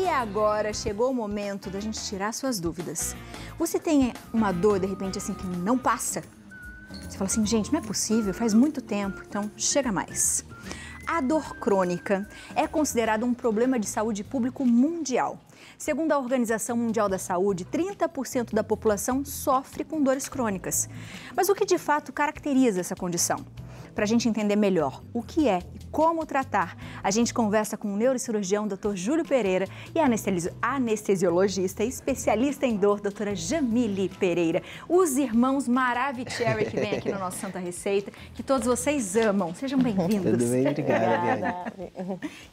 E agora chegou o momento da gente tirar suas dúvidas. Você tem uma dor, de repente, assim, que não passa? Você fala assim, gente, não é possível, faz muito tempo, então chega mais. A dor crônica é considerada um problema de saúde público mundial. Segundo a Organização Mundial da Saúde, 30% da população sofre com dores crônicas. Mas o que de fato caracteriza essa condição? Para a gente entender melhor o que é e como tratar, a gente conversa com o neurocirurgião Dr. Júlio Pereira e a anestesiologista e especialista em dor, doutora Jamile Pereira. Os irmãos Maravicherry que vêm aqui no nosso Santa Receita, que todos vocês amam. Sejam bem-vindos. Tudo bem? Obrigada.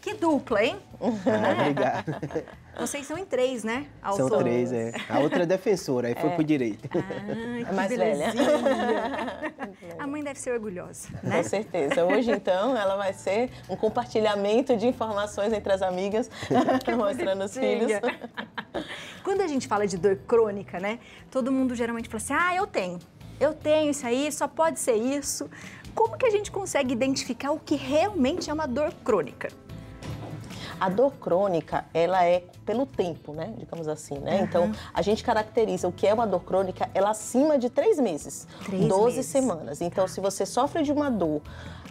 Que dupla, hein? Obrigado. Vocês são em 3, né? São 3, é. A outra é defensora, aí foi pro direito. Ah, É mais velha. A mãe deve ser orgulhosa, né? Com certeza. Hoje, então, ela vai ser um compartilhamento de informações entre as amigas, mostrando os filhos. Quando a gente fala de dor crônica, né? Todo mundo geralmente fala assim, eu tenho isso aí, só pode ser isso. Como que a gente consegue identificar o que realmente é uma dor crônica? A dor crônica, ela é pelo tempo, né? Digamos assim, né? Então, a gente caracteriza o que é uma dor crônica, ela acima de 3 meses. 12 semanas. Então, se você sofre de uma dor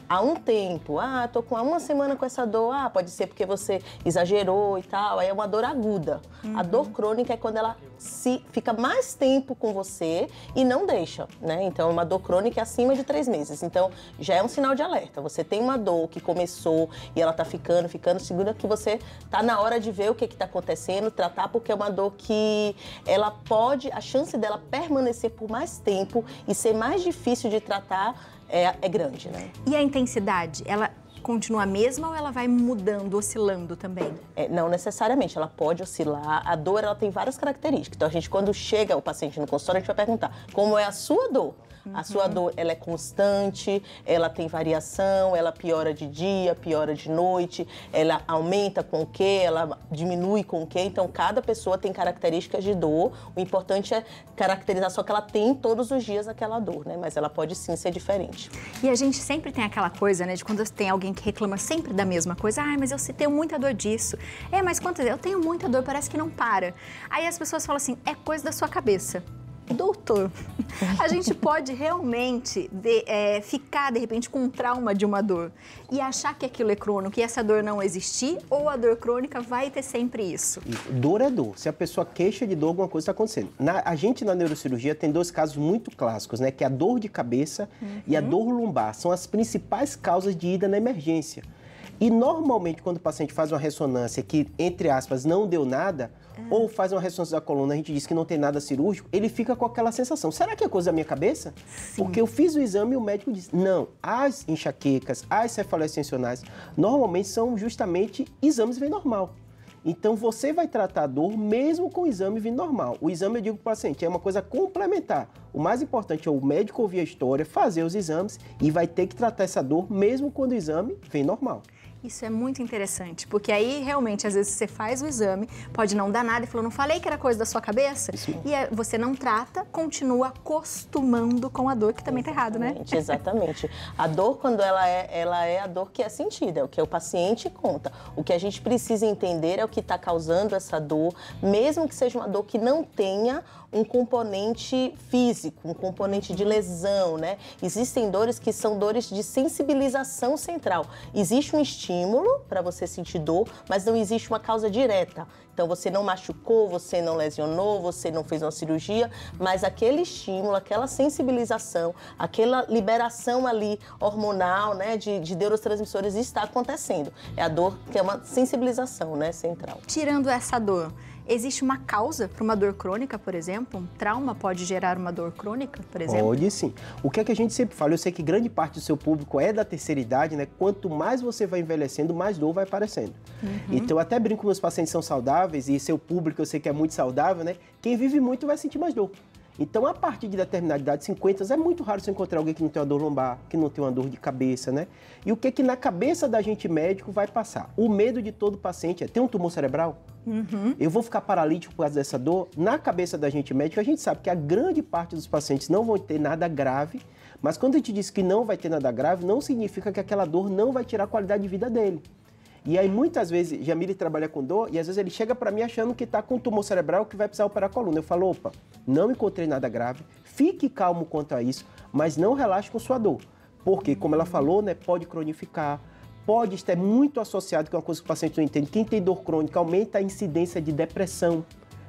há um tempo, tô com uma semana com essa dor, pode ser porque você exagerou e tal, aí é uma dor aguda. A dor crônica é quando ela fica mais tempo com você e não deixa, né? Então, uma dor crônica é acima de 3 meses. Então, já é um sinal de alerta. Você tem uma dor que começou e ela tá ficando, segura que você tá na hora de ver o que tá acontecendo, tratar, porque é uma dor que ela pode, a chance dela permanecer por mais tempo e ser mais difícil de tratar é grande, né? E a intensidade, ela continua a mesma ou ela vai mudando, oscilando também? Não necessariamente, ela pode oscilar. A dor, ela tem várias características. Então, quando chega o paciente no consultório, a gente vai perguntar como é a sua dor. A sua dor, ela é constante, ela tem variação, ela piora de dia, piora de noite, ela aumenta com o quê, ela diminui com o quê. Então, cada pessoa tem características de dor. O importante é caracterizar só que ela tem todos os dias aquela dor, né? Mas ela pode sim ser diferente. E a gente sempre tem aquela coisa, né, de quando tem alguém que reclama sempre da mesma coisa. Mas eu tenho muita dor disso. Mas quantas? Eu tenho muita dor, parece que não para. Aí as pessoas falam assim, é coisa da sua cabeça. Doutor, a gente pode realmente ficar, de repente, com um trauma de uma dor e achar que aquilo é crônico e essa dor não existir, ou a dor crônica vai ter sempre isso? Dor é dor. Se a pessoa queixa de dor, alguma coisa está acontecendo. A gente, na neurocirurgia, tem 2 casos muito clássicos, né? Que é a dor de cabeça e a dor lombar. São as principais causas de ida na emergência. E, normalmente, quando o paciente faz uma ressonância que, entre aspas, não deu nada, ou faz uma ressonância da coluna, a gente diz que não tem nada cirúrgico, ele fica com aquela sensação. Será que é coisa da minha cabeça? Sim. Porque eu fiz o exame e o médico disse, não, as enxaquecas, as cefaleas tensionais, normalmente são justamente exames vêm normal. Então, você vai tratar a dor mesmo com o exame vindo normal. O exame, eu digo para o paciente, é uma coisa complementar. O mais importante é o médico ouvir a história, fazer os exames e vai ter que tratar essa dor mesmo quando o exame vem normal. Isso é muito interessante, porque aí realmente, às vezes, você faz o exame, pode não dar nada e falou, não falei que era coisa da sua cabeça? Isso. E você não trata, continua acostumando com a dor, que também tá errado, né? Exatamente. A dor, quando ela é a dor que é sentida, é o que o paciente conta. O que a gente precisa entender é o que está causando essa dor, mesmo que seja uma dor que não tenha um componente físico, um componente de lesão, né? Existem dores que são dores de sensibilização central. Existe um estímulo para você sentir dor, mas não existe uma causa direta. Então, você não machucou, você não lesionou, você não fez uma cirurgia, mas aquele estímulo, aquela sensibilização, aquela liberação ali hormonal, né, de neurotransmissores está acontecendo. É a dor que é uma sensibilização, né, central. Tirando essa dor, existe uma causa para uma dor crônica, por exemplo? Um trauma pode gerar uma dor crônica, por exemplo? Pode sim. O que é que a gente sempre fala? Eu sei que grande parte do seu público é da terceira idade, né? Quanto mais você vai envelhecendo, mais dor vai aparecendo. Então, eu até brinco com meus pacientes são saudáveis e seu público eu sei que é muito saudável, né? Quem vive muito vai sentir mais dor. Então, a partir de determinada idade, 50, é muito raro você encontrar alguém que não tem uma dor lombar, que não tem uma dor de cabeça, né? E o que é que na cabeça da gente médico vai passar? O medo de todo paciente é ter um tumor cerebral? Eu vou ficar paralítico por causa dessa dor? Na cabeça da gente médico, a gente sabe que a grande parte dos pacientes não vão ter nada grave, mas quando a gente diz que não vai ter nada grave, não significa que aquela dor não vai tirar a qualidade de vida dele. E aí, muitas vezes, Jamile trabalha com dor e às vezes ele chega para mim achando que está com tumor cerebral que vai precisar operar a coluna. Eu falo, opa, não encontrei nada grave, fique calmo quanto a isso, mas não relaxe com sua dor. Porque, como ela falou, né, pode cronificar, pode estar muito associado com uma coisa que o paciente não entende. Quem tem dor crônica aumenta a incidência de depressão,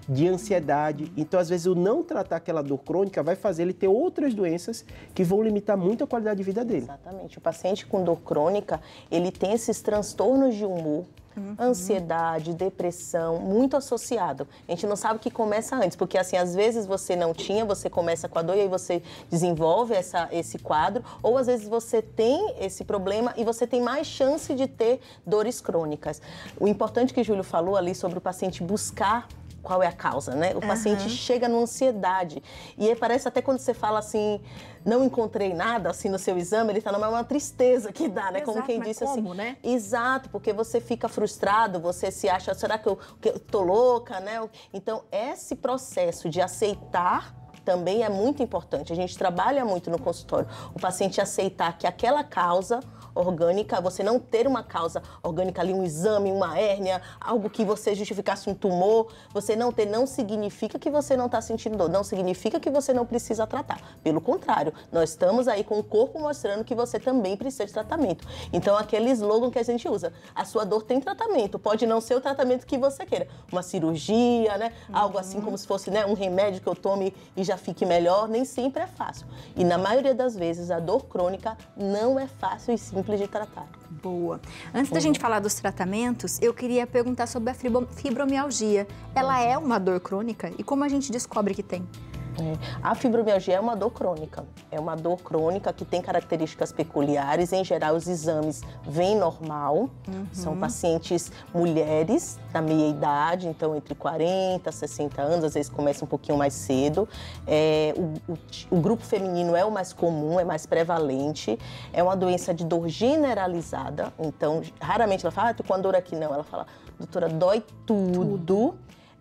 de ansiedade. Então, às vezes, o não tratar aquela dor crônica vai fazer ele ter outras doenças que vão limitar muito a qualidade de vida dele. Exatamente. O paciente com dor crônica, ele tem esses transtornos de humor, ansiedade, depressão, muito associado. A gente não sabe o que começa antes, porque assim, às vezes você não tinha, você começa com a dor e aí você desenvolve esse quadro, ou às vezes você tem esse problema e você tem mais chance de ter dores crônicas. O importante que o Júlio falou ali sobre o paciente buscar qual é a causa, né? O paciente chega numa ansiedade. E aí parece até quando você fala assim, não encontrei nada assim no seu exame, ele tá numa uma tristeza que dá, né? Exato, como quem mas disse como, assim. né? Exato, porque você fica frustrado, você se acha, será que eu tô louca, né? Então, esse processo de aceitar também é muito importante. A gente trabalha muito no consultório. O paciente aceitar que aquela causa orgânica, você não ter uma causa orgânica ali, um exame, uma hérnia, algo que você justificasse um tumor, você não ter, não significa que você não está sentindo dor, não significa que você não precisa tratar. Pelo contrário, nós estamos aí com o corpo mostrando que você também precisa de tratamento. Então, aquele slogan que a gente usa, a sua dor tem tratamento, pode não ser o tratamento que você queira. Uma cirurgia, né? Algo assim como se fosse, né, um remédio que eu tome e já fique melhor, nem sempre é fácil. E na maioria das vezes, a dor crônica não é fácil e simples de tratar. Boa. Antes da gente falar dos tratamentos, eu queria perguntar sobre a fibromialgia. Ela é uma dor crônica? E como a gente descobre que tem? A fibromialgia é uma dor crônica. É uma dor crônica que tem características peculiares. Em geral, os exames vêm normal. São pacientes mulheres da meia idade, então entre 40 e 60 anos, às vezes começa um pouquinho mais cedo. O grupo feminino é o mais comum, é mais prevalente. É uma doença de dor generalizada. Então, raramente ela fala, tô com a dor aqui. Não, ela fala, doutora, dói tudo.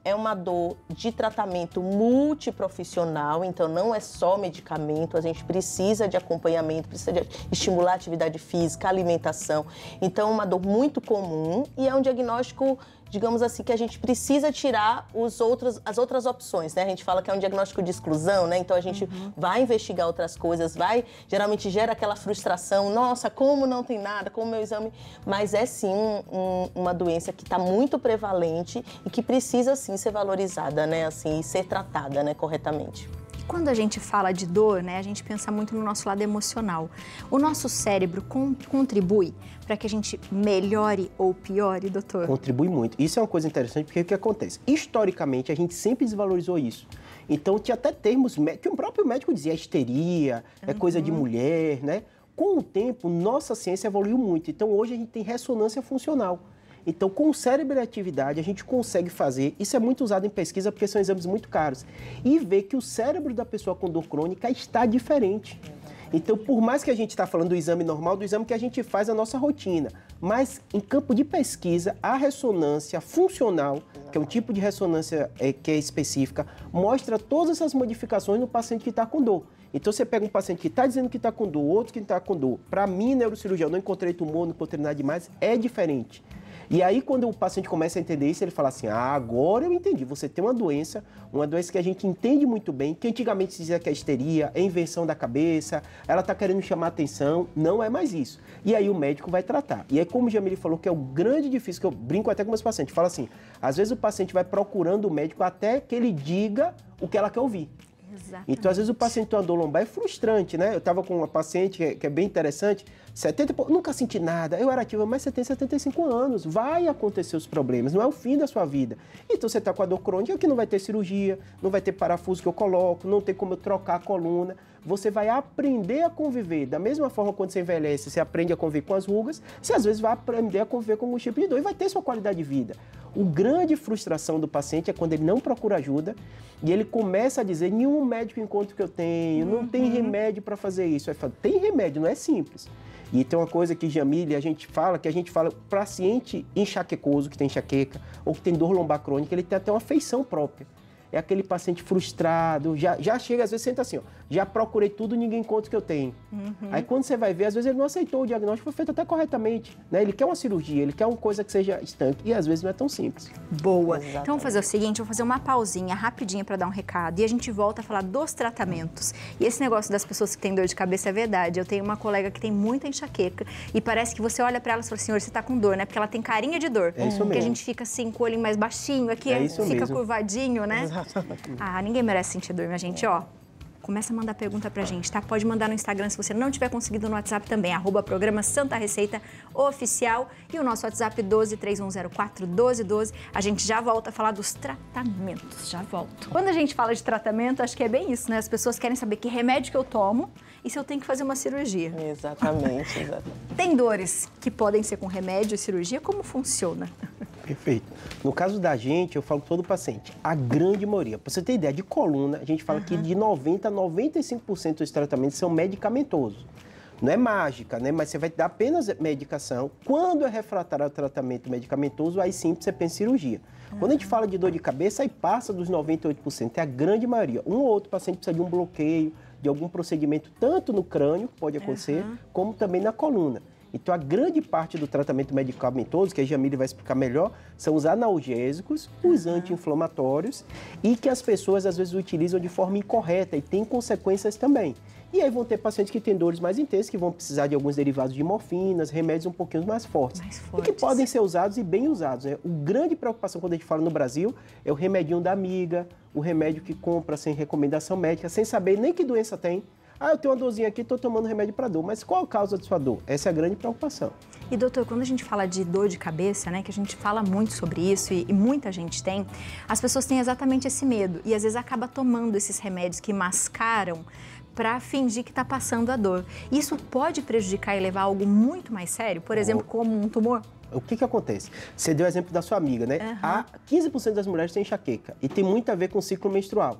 É uma dor de tratamento multiprofissional, então não é só medicamento, a gente precisa de acompanhamento, precisa de estimular a atividade física, alimentação. Então é uma dor muito comum e é um diagnóstico, digamos assim, que a gente precisa tirar as outras opções, né? A gente fala que é um diagnóstico de exclusão, né? Então a gente vai investigar outras coisas, geralmente gera aquela frustração, nossa, como não tem nada, como meu exame... Mas é sim uma doença que está muito prevalente e que precisa sim ser valorizada, né? Assim, e ser tratada, né, corretamente. Quando a gente fala de dor, né, a gente pensa muito no nosso lado emocional. O nosso cérebro contribui para que a gente melhore ou piore, doutor? Contribui muito. Isso é uma coisa interessante, porque o que acontece? Historicamente, a gente sempre desvalorizou isso. Então, tinha até termos que o próprio médico dizia, histeria, é coisa de mulher, né? Com o tempo, nossa ciência evoluiu muito. Então, hoje a gente tem ressonância funcional. Então, com o cérebro em atividade, a gente consegue fazer, isso é muito usado em pesquisa porque são exames muito caros, e ver que o cérebro da pessoa com dor crônica está diferente. Então, por mais que a gente está falando do exame normal, do exame que a gente faz na nossa rotina, mas em campo de pesquisa, a ressonância funcional, que é um tipo de ressonância que é específica, mostra todas essas modificações no paciente que está com dor. Então, você pega um paciente que está dizendo que está com dor, outro que está com dor. Para mim, neurocirurgião, não encontrei tumor, não encontrei nada demais, é diferente. E aí, quando o paciente começa a entender isso, ele fala assim, agora eu entendi, você tem uma doença que a gente entende muito bem, que antigamente se dizia que é histeria, é invenção da cabeça, ela está querendo chamar atenção, não é mais isso. E aí o médico vai tratar. E aí, como o Jamile falou, que é o grande difícil, que eu brinco até com meus pacientes, fala assim, às vezes o paciente vai procurando o médico até que ele diga o que ela quer ouvir. Exatamente. Então, às vezes, o paciente tem uma dor lombar, é frustrante, né? Eu estava com uma paciente que é bem interessante, nunca senti nada, eu era ativa, mas você tem 75 anos, vai acontecer os problemas, não é o fim da sua vida. Então, você está com a dor crônica, que não vai ter cirurgia, não vai ter parafuso que eu coloco, não tem como eu trocar a coluna. Você vai aprender a conviver. Da mesma forma, quando você envelhece, você aprende a conviver com as rugas, você às vezes vai aprender a conviver com algum tipo de dor e vai ter sua qualidade de vida. A grande frustração do paciente é quando ele não procura ajuda e ele começa a dizer, nenhum médico encontra o que eu tenho, não tem remédio para fazer isso. Aí fala, tem remédio, não é simples. E tem uma coisa que, Jamile, a gente fala paciente enxaquecoso, que tem enxaqueca, ou que tem dor lombar crônica, ele tem até uma feição própria. É aquele paciente frustrado, já chega, às vezes senta assim, ó, já procurei tudo, ninguém encontra o que eu tenho. Aí quando você vai ver, às vezes ele não aceitou o diagnóstico, foi feito até corretamente, né? Ele quer uma cirurgia, ele quer uma coisa que seja estanque e às vezes não é tão simples. Boa. Exatamente. Então vamos fazer o seguinte, vou fazer uma pausinha rapidinha para dar um recado e a gente volta a falar dos tratamentos. E esse negócio das pessoas que têm dor de cabeça é verdade. Eu tenho uma colega que tem muita enxaqueca e parece que você olha para ela e fala, senhor, você tá com dor, né? Porque ela tem carinha de dor. É isso Porque mesmo. a gente fica assim, com o olho mais baixinho, aqui fica mesmo. curvadinho, né? Exatamente. Ah, ninguém merece sentir dor, minha gente, ó. Começa a mandar pergunta pra gente, tá? Pode mandar no Instagram se você não tiver conseguido no WhatsApp também, @programa Santa Receita Oficial e o nosso WhatsApp 12-3104-1212. A gente já volta a falar dos tratamentos, já volto. Quando a gente fala de tratamento, acho que é bem isso, né? As pessoas querem saber que remédio que eu tomo e se eu tenho que fazer uma cirurgia. Exatamente, exatamente. Tem dores que podem ser com remédio e cirurgia? Como funciona? Perfeito. No caso da gente, eu falo com todo paciente, a grande maioria, para você ter ideia, de coluna, a gente fala que de 90% a 95% dos tratamentos são medicamentosos. Não é mágica, né? Mas você vai dar apenas medicação. Quando é refratário ao tratamento medicamentoso, aí sim você pensa em cirurgia. Quando a gente fala de dor de cabeça, aí passa dos 98%, é a grande maioria. Um ou outro paciente precisa de um bloqueio, de algum procedimento, tanto no crânio, que pode acontecer, como também na coluna. Então, a grande parte do tratamento medicamentoso, que a Jamile vai explicar melhor, são os analgésicos, os anti-inflamatórios e que as pessoas, às vezes, utilizam de forma incorreta e tem consequências também. E aí vão ter pacientes que têm dores mais intensas, que vão precisar de alguns derivados de morfinas, remédios um pouquinho mais fortes. E que podem ser usados e bem usados, né? A grande preocupação quando a gente fala no Brasil é o remedinho da amiga, o remédio que compra sem recomendação médica, sem saber nem que doença tem. Ah, eu tenho uma dorzinha aqui, estou tomando remédio para dor. Mas qual a causa de sua dor? Essa é a grande preocupação. E, doutor, quando a gente fala de dor de cabeça, né, que a gente fala muito sobre isso e muita gente tem, as pessoas têm exatamente esse medo e às vezes acaba tomando esses remédios que mascaram para fingir que está passando a dor. Isso pode prejudicar e levar a algo muito mais sério, por exemplo, como um tumor? O que acontece? Você deu o exemplo da sua amiga, né? 15% das mulheres têm enxaqueca e tem muito a ver com o ciclo menstrual.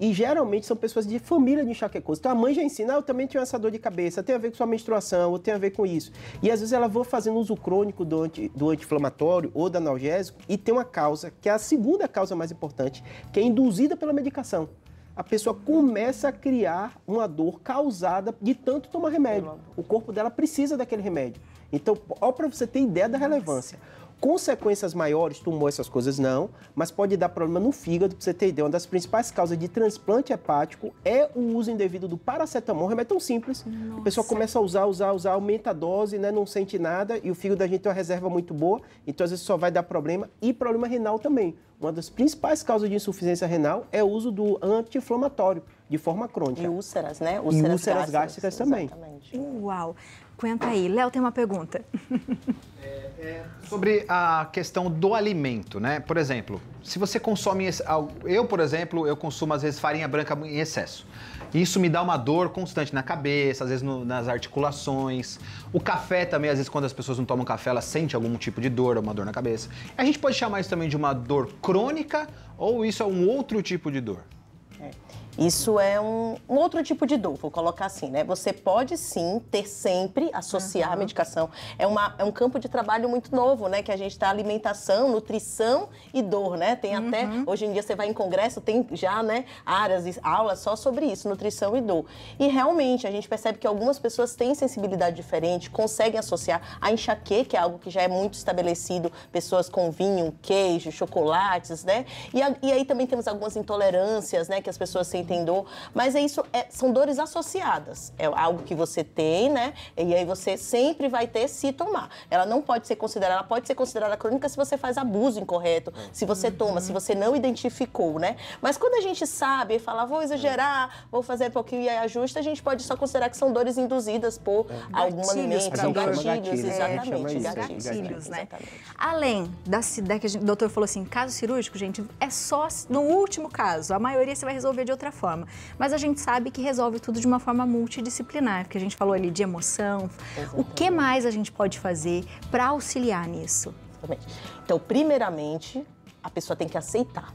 E geralmente são pessoas de família de enxaquecoso. Então a mãe já ensina, eu também tenho essa dor de cabeça, tem a ver com sua menstruação, ou tem a ver com isso. E às vezes ela vai fazendo uso crônico do anti-inflamatório ou do analgésico e tem uma causa, que é a segunda causa mais importante, que é induzida pela medicação. A pessoa começa a criar uma dor causada de tanto tomar remédio. O corpo dela precisa daquele remédio. Então, ó, para você ter ideia da relevância. Consequências maiores, tumor, essas coisas não, mas pode dar problema no fígado, pra você ter ideia. Uma das principais causas de transplante hepático é o uso indevido do paracetamol, um remédio tão simples. Nossa. A pessoa começa a usar, aumenta a dose, né, não sente nada, e o fígado da gente tem uma reserva muito boa, então às vezes só vai dar problema, e problema renal também. Uma das principais causas de insuficiência renal é o uso do anti-inflamatório, de forma crônica. E úlceras, né? Úlceras gástricas também. Exatamente. Uau! Conta aí. Léo tem uma pergunta. Sobre a questão do alimento, né? Por exemplo, se você consome... Eu, por exemplo, eu consumo às vezes farinha branca em excesso. Isso me dá uma dor constante na cabeça, às vezes nas articulações. O café também, às vezes quando as pessoas não tomam café, elas sentem algum tipo de dor, uma dor na cabeça. A gente pode chamar isso também de uma dor crônica ou isso é um outro tipo de dor? Isso é um outro tipo de dor, vou colocar assim, né? Você pode sim ter sempre, associar a medicação. É um campo de trabalho muito novo, né? Que a gente está alimentação, nutrição e dor, né? Tem até, hoje em dia você vai em congresso, tem já, né, áreas e aulas só sobre isso, nutrição e dor. E realmente a gente percebe que algumas pessoas têm sensibilidade diferente, conseguem associar a enxaqueca, que é algo que já é muito estabelecido, pessoas com vinho, queijo, chocolates, né? E aí também temos algumas intolerâncias, né? Que as pessoas sentem dor, mas são dores associadas. É algo que você tem, né? E aí você sempre vai ter se tomar. Ela não pode ser considerada, ela pode ser considerada crônica se você faz abuso incorreto, se você toma, se você não identificou, né? Mas quando a gente sabe e fala, vou exagerar, vou fazer um pouquinho e aí ajusta, a gente pode só considerar que são dores induzidas por algum alimento, são gatilhos, exatamente, gatilhos, né? Além da que o doutor falou assim, caso cirúrgico, gente, é só no último caso. A maioria você vai resolver de outra forma. Mas a gente sabe que resolve tudo de uma forma multidisciplinar, porque a gente falou ali de emoção. Exatamente. O que mais a gente pode fazer para auxiliar nisso? Exatamente. Então, primeiramente, a pessoa tem que aceitar.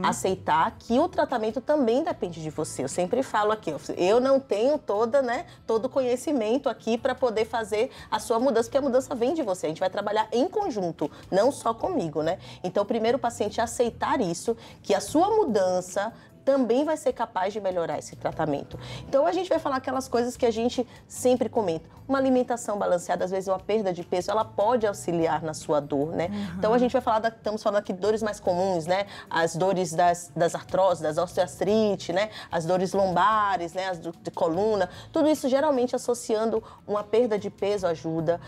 Aceitar que o tratamento também depende de você. Eu sempre falo aqui, eu não tenho todo o conhecimento aqui para poder fazer a sua mudança, porque a mudança vem de você. A gente vai trabalhar em conjunto, não só comigo, né? Então, primeiro o paciente aceitar isso, que a sua mudança também vai ser capaz de melhorar esse tratamento. Então, a gente vai falar aquelas coisas que a gente sempre comenta. Uma alimentação balanceada, às vezes uma perda de peso, ela pode auxiliar na sua dor, né? Então, a gente vai falar, estamos falando aqui de dores mais comuns, né? As dores das artroses, das osteoartrite, né? As dores lombares, né? As de coluna, tudo isso geralmente associando uma perda de peso ajuda.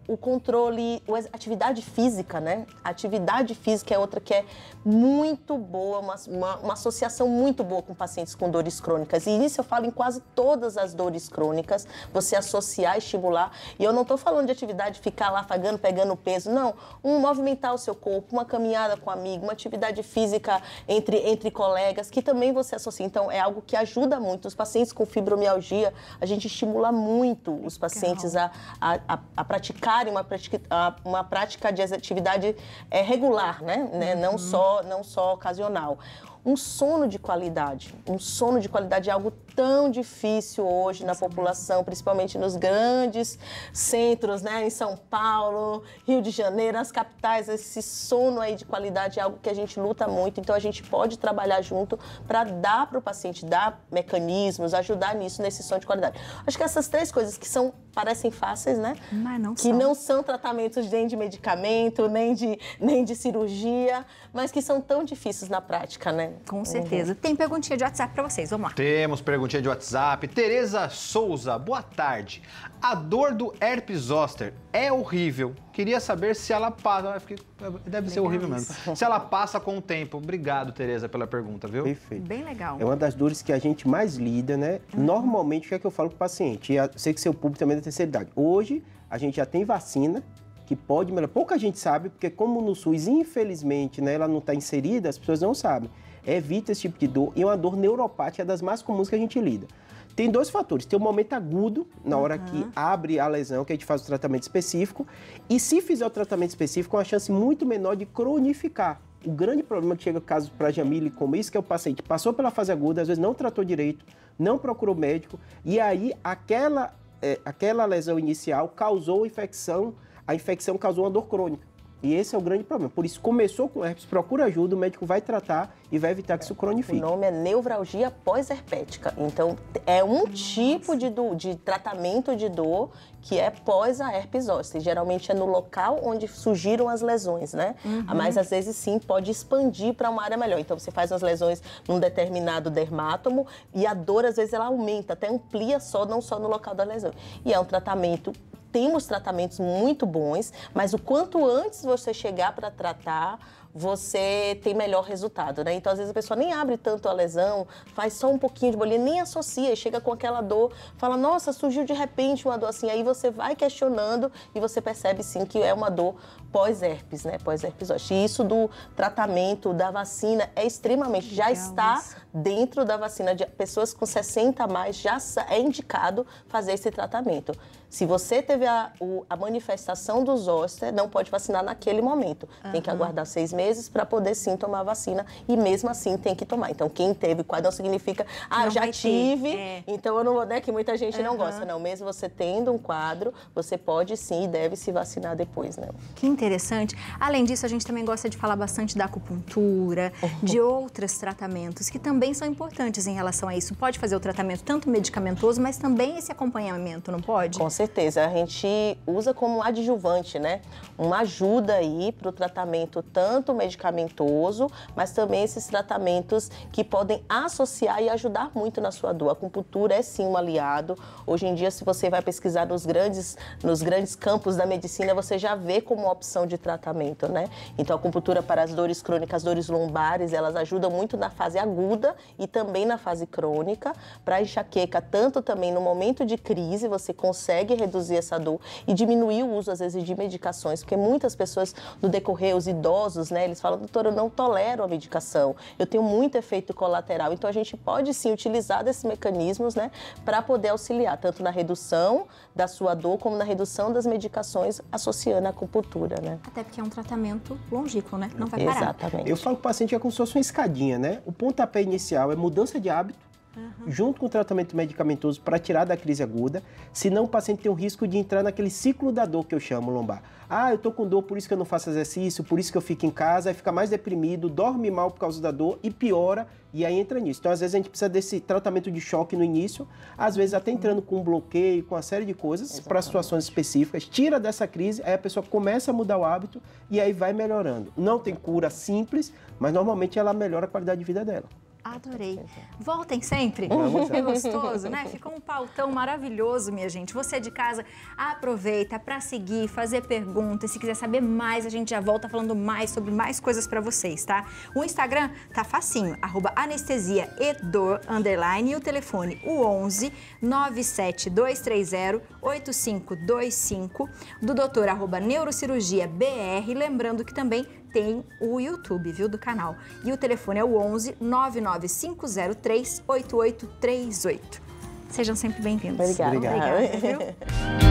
O controle, atividade física, né? A atividade física é outra que é muito boa, uma associação muito boa com pacientes com dores crônicas. E isso eu falo em quase todas as dores crônicas, você associar, estimular. E eu não estou falando de atividade, ficar lá afagando, pegando peso, não. Movimentar o seu corpo, uma caminhada com um amigo, uma atividade física entre colegas, que também você associa. Então, é algo que ajuda muito. Os pacientes com fibromialgia, a gente estimula muito os pacientes a praticarem uma prática de atividade regular, né? Não só ocasional. Um sono de qualidade. Um sono de qualidade é algo tão difícil hoje na população, principalmente nos grandes centros, né? Em São Paulo, Rio de Janeiro, as capitais. Esse sono aí de qualidade é algo que a gente luta muito. Então, a gente pode trabalhar junto para dar para o paciente, dar mecanismos, ajudar nisso, nesse sono de qualidade. Acho que essas 3 coisas que parecem fáceis, né? Mas não que são. Não são tratamentos nem de medicamento, nem de cirurgia, mas que são tão difíceis na prática, né? Com certeza. Tem perguntinha de WhatsApp para vocês, vamos lá. Temos perguntinha de WhatsApp. Tereza Souza, boa tarde. A dor do herpes zoster é horrível. Queria saber se ela passa... Deve ser horrível mesmo. Se ela passa com o tempo. Obrigado, Tereza, pela pergunta, viu? Perfeito. Bem legal. É uma das dores que a gente mais lida, né? Normalmente, o que é que eu falo para o paciente? Eu sei que seu público também é da terceira idade. Hoje, a gente já tem vacina que pode melhorar. Pouca gente sabe, porque como no SUS, infelizmente, né, ela não está inserida, as pessoas não sabem. Evita esse tipo de dor. E uma dor neuropática é das mais comuns que a gente lida. Tem 2 fatores. Tem um momento agudo, na hora que abre a lesão, que a gente faz o tratamento específico. E se fizer o tratamento específico, é uma chance muito menor de cronificar. O grande problema que chega caso para a Jamile como isso, que é o paciente passou pela fase aguda, às vezes não tratou direito, não procurou médico, e aí aquela lesão inicial causou infecção, a infecção causou uma dor crônica. E esse é o grande problema. Por isso, começou com herpes, procura ajuda, o médico vai tratar e vai evitar que isso cronifique. O nome é nevralgia pós-herpética. Então, é um tipo de tratamento de dor que é pós a herpes zoster. Geralmente é no local onde surgiram as lesões, né? Mas, às vezes, sim, pode expandir para uma área melhor. Então, você faz as lesões num determinado dermátomo e a dor, às vezes, ela aumenta, até amplia não só no local da lesão. E é um tratamento... Temos tratamentos muito bons, mas o quanto antes você chegar para tratar, você tem melhor resultado, né? Então, às vezes, a pessoa nem abre tanto a lesão, faz só um pouquinho de bolinha, nem associa, chega com aquela dor, fala, nossa, surgiu de repente uma dor assim. Aí você vai questionando e você percebe, sim, que é uma dor pós-herpes, né? Pós-herpes zoster. E isso do tratamento, da vacina, é extremamente... Já está dentro da vacina de pessoas com 60 a mais, já é indicado fazer esse tratamento. Se você teve a manifestação do zoster, não pode vacinar naquele momento. Tem que aguardar 6 meses para poder sim tomar a vacina e mesmo assim tem que tomar. Então, quem teve quadro não significa, eu já tive, então eu não vou, né, que muita gente não gosta. Não, mesmo você tendo um quadro, você pode sim e deve se vacinar depois, né? Que interessante. Além disso, a gente também gosta de falar bastante da acupuntura, de outros tratamentos que também são importantes em relação a isso. Pode fazer o tratamento tanto medicamentoso, mas também esse acompanhamento, não pode? Com certeza. A gente usa como um adjuvante, né? Uma ajuda aí para o tratamento tanto medicamentoso, mas também esses tratamentos que podem associar e ajudar muito na sua dor. A acupuntura é sim um aliado. Hoje em dia, se você vai pesquisar nos grandes campos da medicina, você já vê como opção de tratamento, né? Então, a acupuntura para as dores crônicas, as dores lombares, elas ajudam muito na fase aguda e também na fase crônica. Para enxaqueca, tanto também no momento de crise, você consegue reduzir essa dor e diminuir o uso, às vezes, de medicações, porque muitas pessoas, no decorrer, os idosos, né, eles falam, doutora, eu não tolero a medicação, eu tenho muito efeito colateral. Então, a gente pode, sim, utilizar desses mecanismos, né, para poder auxiliar, tanto na redução da sua dor, como na redução das medicações, associando a acupuntura, né? Até porque é um tratamento longínquo, né? Não vai parar. Exatamente. Eu falo para o paciente que é como se fosse uma escadinha, né? O pontapé inicial é mudança de hábito, junto com o tratamento medicamentoso para tirar da crise aguda, senão o paciente tem o risco de entrar naquele ciclo da dor que eu chamo lombar. Ah, eu tô com dor, por isso que eu não faço exercício, por isso que eu fico em casa, aí fica mais deprimido, dorme mal por causa da dor e piora, e aí entra nisso. Então, às vezes, a gente precisa desse tratamento de choque no início, às vezes até entrando com um bloqueio, com uma série de coisas, para situações específicas, tira dessa crise, aí a pessoa começa a mudar o hábito e aí vai melhorando. Não tem cura simples, mas normalmente ela melhora a qualidade de vida dela. Adorei. Voltem sempre. É gostoso, né? Ficou um pautão maravilhoso, minha gente. Você de casa, aproveita para seguir, fazer perguntas. Se quiser saber mais, a gente já volta falando mais sobre mais coisas para vocês, tá? O Instagram tá facinho, @anestesiaedor_ e o telefone o 11 97230 8525 do doutor @neurocirurgiabr, lembrando que também tem o YouTube, viu, do canal. E o telefone é o 11 99503 8838. Sejam sempre bem-vindos. Obrigada. Obrigada, viu?